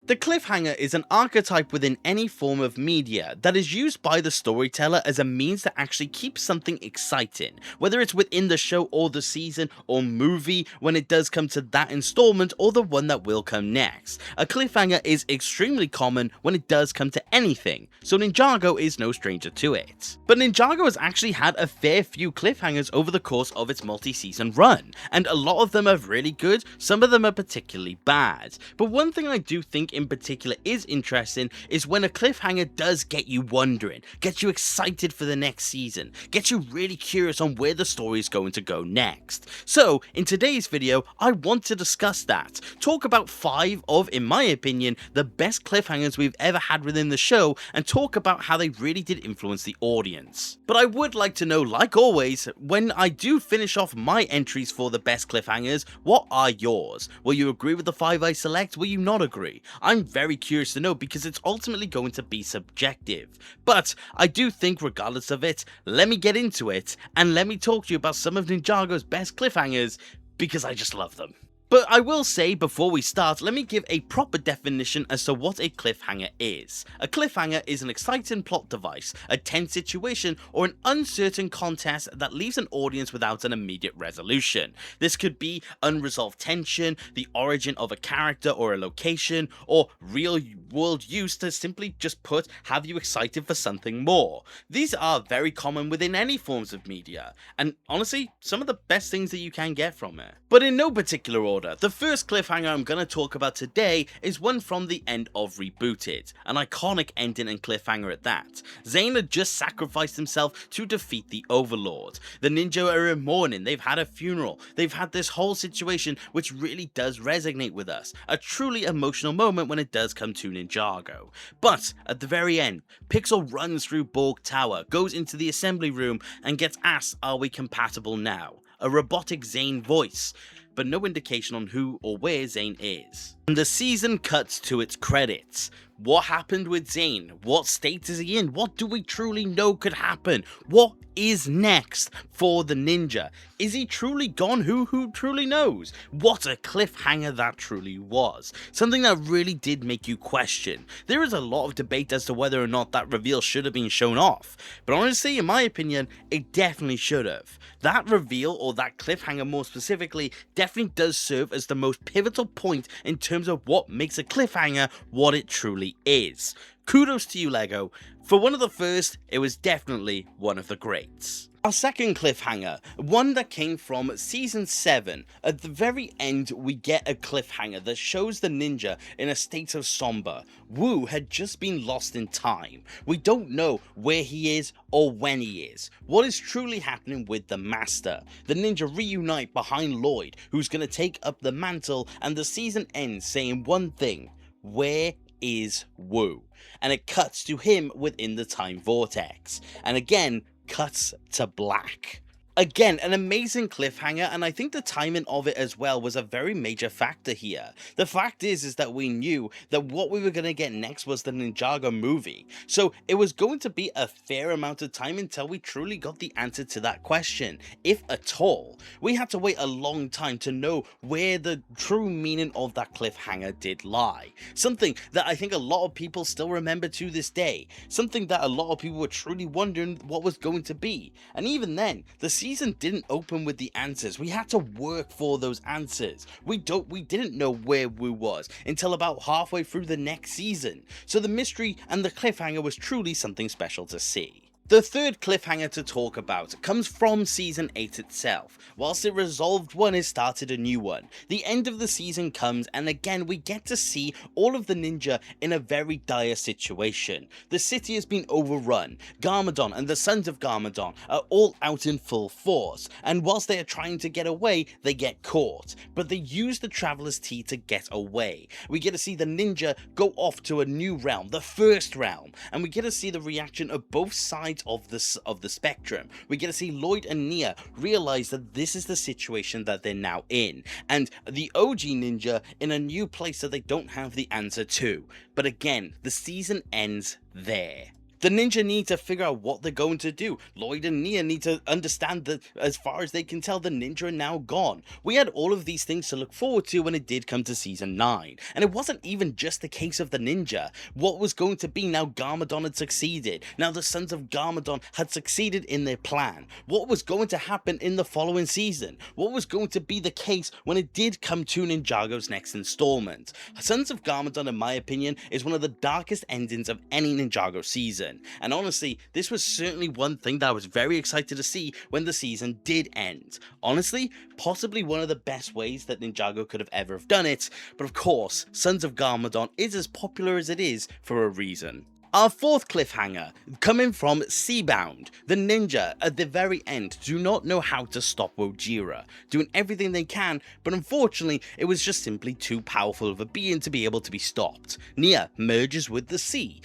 The cliffhanger is an archetype within any form of media that is used by the storyteller as a means to actually keep something exciting, whether it's within the show or the season or movie when it does come to that installment or the one that will come next. A cliffhanger is extremely common when it does come to anything, so Ninjago is no stranger to it. But Ninjago has actually had a fair few cliffhangers over the course of its multi-season run, and a lot of them are really good, some of them are particularly bad. But one thing I do think in particular is interesting is when a cliffhanger does get you wondering, get you excited for the next season, get you really curious on where the story is going to go next. So in today's video, I want to discuss that, talk about 5 of, in my opinion, the best cliffhangers we've ever had within the show, and talk about how they really did influence the audience. But I would like to know, like always, when I do finish off my entries for the best cliffhangers, what are yours? Will you agree with the 5 I select? Will you not agree? I'm very curious to know because it's ultimately going to be subjective. But I do think regardless of it, let me get into it and let me talk to you about some of Ninjago's best cliffhangers because I just love them. But I will say before we start, let me give a proper definition as to what a cliffhanger is. A cliffhanger is an exciting plot device, a tense situation, or an uncertain contest that leaves an audience without an immediate resolution. This could be unresolved tension, the origin of a character or a location, or real world use to simply just have you excited for something more. These are very common within any forms of media, and honestly, some of the best things that you can get from it. But in no particular order, the first cliffhanger I'm going to talk about today is one from the end of Rebooted, an iconic ending and cliffhanger at that. Zane had just sacrificed himself to defeat the Overlord. The ninja are in mourning, they've had a funeral, they've had this whole situation which really does resonate with us. A truly emotional moment when it does come to Ninjago. But at the very end, Pixel runs through Borg Tower, goes into the assembly room and gets asked, "Are we compatible now?" A robotic Zane voice, but no indication on who or where Zane is. And the season cuts to its credits. What happened with Zane? What state is he in? What do we truly know could happen? What is next for the ninja? Is he truly gone? Who truly knows? What a cliffhanger that truly was. Something that really did make you question. There is a lot of debate as to whether or not that reveal should have been shown off. But honestly, in my opinion, it definitely should have. That reveal, or that cliffhanger more specifically, definitely does serve as the most pivotal point in terms of what makes a cliffhanger what it truly is. Kudos to you, LEGO. For one of the first, it was definitely one of the greats. Our second cliffhanger, one that came from season 7. At the very end, we get a cliffhanger that shows the ninja in a state of somber. Wu had just been lost in time. We don't know where he is or when he is. What is truly happening with the master? The ninja reunite behind Lloyd, who's going to take up the mantle, and the season ends saying one thing: where is Wu? And it cuts to him within the time vortex, and again cuts to black. Again, an amazing cliffhanger, and I think the timing of it as well was a very major factor here. The fact is that we knew that what we were going to get next was the Ninjago movie, so it was going to be a fair amount of time until we truly got the answer to that question, if at all. We had to wait a long time to know where the true meaning of that cliffhanger did lie. Something that I think a lot of people still remember to this day. Something that a lot of people were truly wondering what was going to be. And even then, the season didn't open with the answers. We had to work for those answers. We didn't know where Wu was until about halfway through the next season. So the mystery and the cliffhanger was truly something special to see. The third cliffhanger to talk about comes from season 8 itself. Whilst it resolved one, it started a new one. The end of the season comes, and again we get to see all of the ninja in a very dire situation. The city has been overrun. Garmadon and the sons of Garmadon are all out in full force, and whilst they are trying to get away, they get caught. But they use the Traveler's Tea to get away. We get to see the ninja go off to a new realm, the first realm, and we get to see the reaction of both sides of the spectrum. We get to see Lloyd and Nia realize that this is the situation that they're now in, and the OG ninja in a new place that they don't have the answer to. But again, the season ends there. The ninja need to figure out what they're going to do. Lloyd and Nia need to understand that, as far as they can tell, the ninja are now gone. We had all of these things to look forward to when it did come to season 9. And it wasn't even just the case of the ninja. What was going to be now Garmadon had succeeded. Now the Sons of Garmadon had succeeded in their plan. What was going to happen in the following season? What was going to be the case when it did come to Ninjago's next installment? Sons of Garmadon, in my opinion, is one of the darkest endings of any Ninjago season. And honestly, this was certainly one thing that I was very excited to see when the season did end. Honestly, possibly one of the best ways that Ninjago could have ever have done it, but of course, Sons of Garmadon is as popular as it is for a reason. Our fourth cliffhanger, coming from Seabound. The ninja, at the very end, do not know how to stop Wojira, doing everything they can, but unfortunately, it was just simply too powerful of a being to be able to be stopped. Nia merges with the sea,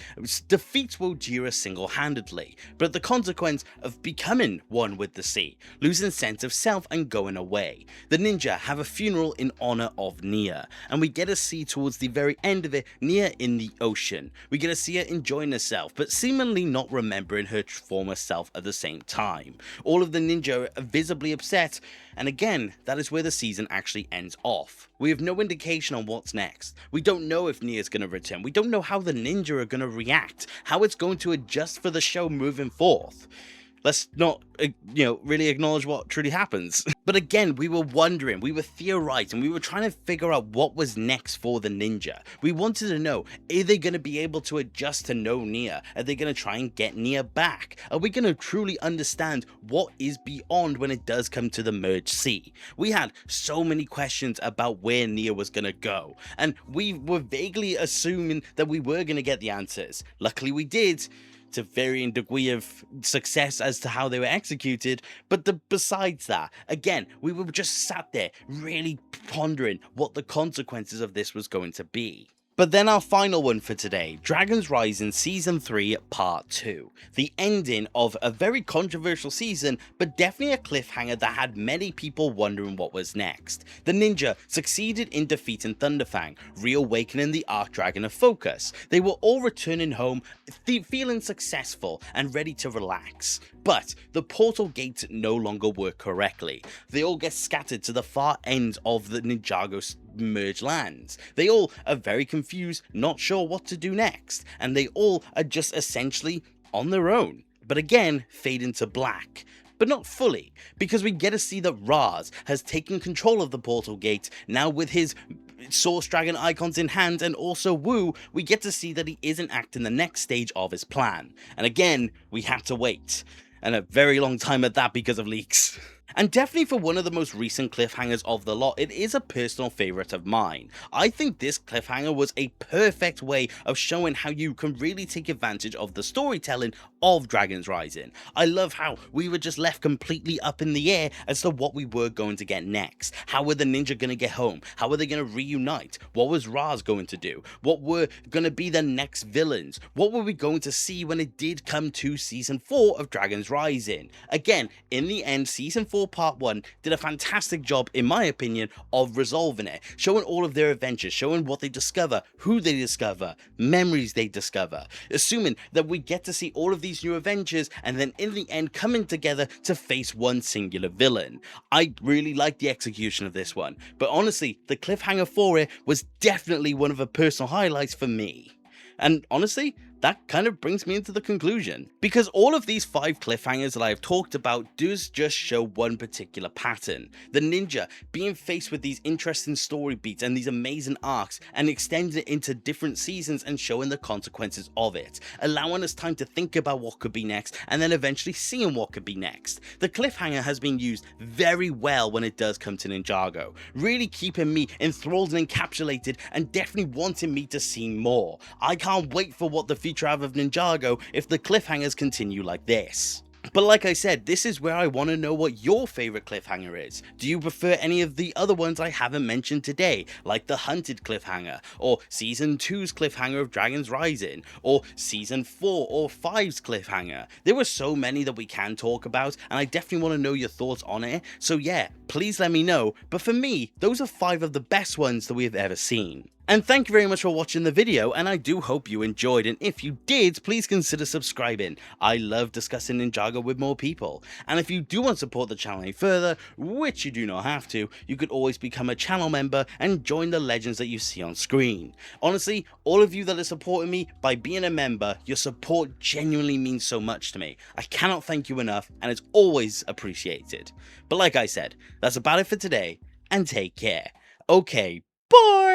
defeats Wojira single-handedly, but the consequence of becoming one with the sea, losing sense of self and going away. The ninja have a funeral in honor of Nia, and we get to see towards the very end of it, Nia in the ocean. We get to see her enjoying herself, but seemingly not remembering her former self at the same time. All of the ninja are visibly upset, and again, that is where the season actually ends off. We have no indication on what's next. We don't know if Nia's going to return. We don't know how the ninja are going to react, how it's going to adjust for the show moving forth. Let's not, really acknowledge what truly happens. But again, we were wondering, we were theorizing, we were trying to figure out what was next for the ninja. We wanted to know, are they going to be able to adjust to know Nia? Are they going to try and get Nia back? Are we going to truly understand what is beyond when it does come to the merged sea? We had so many questions about where Nia was going to go, and we were vaguely assuming that we were going to get the answers. Luckily we did, to varying degree of success as to how they were executed, but besides that, again, we were just sat there really pondering what the consequences of this was going to be. But then our final one for today, Dragon's Rising Season 3 Part 2. The ending of a very controversial season, but definitely a cliffhanger that had many people wondering what was next. The ninja succeeded in defeating Thunderfang, reawakening the Archdragon of Focus. They were all returning home, feeling successful and ready to relax. But the portal gates no longer work correctly. They all get scattered to the far ends of the Ninjago merged lands. They all are very confused, not sure what to do next, and they all are just essentially on their own. But again, fade into black. But not fully, because we get to see that Raz has taken control of the portal gate, now with his Source Dragon icons in hand, and also Wu, we get to see that he is enacting the next stage of his plan. And again, we have to wait. And a very long time at that because of leaks. And definitely for one of the most recent cliffhangers of the lot, it is a personal favourite of mine. I think this cliffhanger was a perfect way of showing how you can really take advantage of the storytelling of Dragon's Rising. I love how we were just left completely up in the air as to what we were going to get next. How were the ninja going to get home? How were they going to reunite? What was Raz going to do? What were going to be the next villains? What were we going to see when it did come to Season 4 of Dragon's Rising? Again, in the end, Season 4 Part 1 did a fantastic job, in my opinion, of resolving it, showing all of their adventures, showing what they discover, who they discover, memories they discover, assuming that we get to see all of these new adventures and then in the end coming together to face one singular villain. I really like the execution of this one, but honestly, the cliffhanger for it was definitely one of the personal highlights for me. And honestly, that kind of brings me into the conclusion, because all of these 5 cliffhangers that I have talked about does just show one particular pattern. The ninja being faced with these interesting story beats and these amazing arcs and extending it into different seasons and showing the consequences of it, allowing us time to think about what could be next and then eventually seeing what could be next. The cliffhanger has been used very well when it does come to Ninjago, really keeping me enthralled and encapsulated and definitely wanting me to see more. I can't wait for what the future of Ninjago if the cliffhangers continue like this. But like I said, this is where I want to know what your favourite cliffhanger is. Do you prefer any of the other ones I haven't mentioned today, like the Hunted cliffhanger, or Season 2's cliffhanger of Dragon's Rising, or Season 4 or 5's cliffhanger? There were so many that we can talk about, and I definitely want to know your thoughts on it, so yeah, please let me know. But for me, those are 5 of the best ones that we have ever seen. And thank you very much for watching the video, and I do hope you enjoyed, and if you did, please consider subscribing. I love discussing Ninjago with more people, and if you do want to support the channel any further, which you do not have to, you could always become a channel member and join the legends that you see on screen. Honestly, all of you that are supporting me by being a member, your support genuinely means so much to me. I cannot thank you enough, and it's always appreciated. But like I said, that's about it for today, and take care. Okay, bye!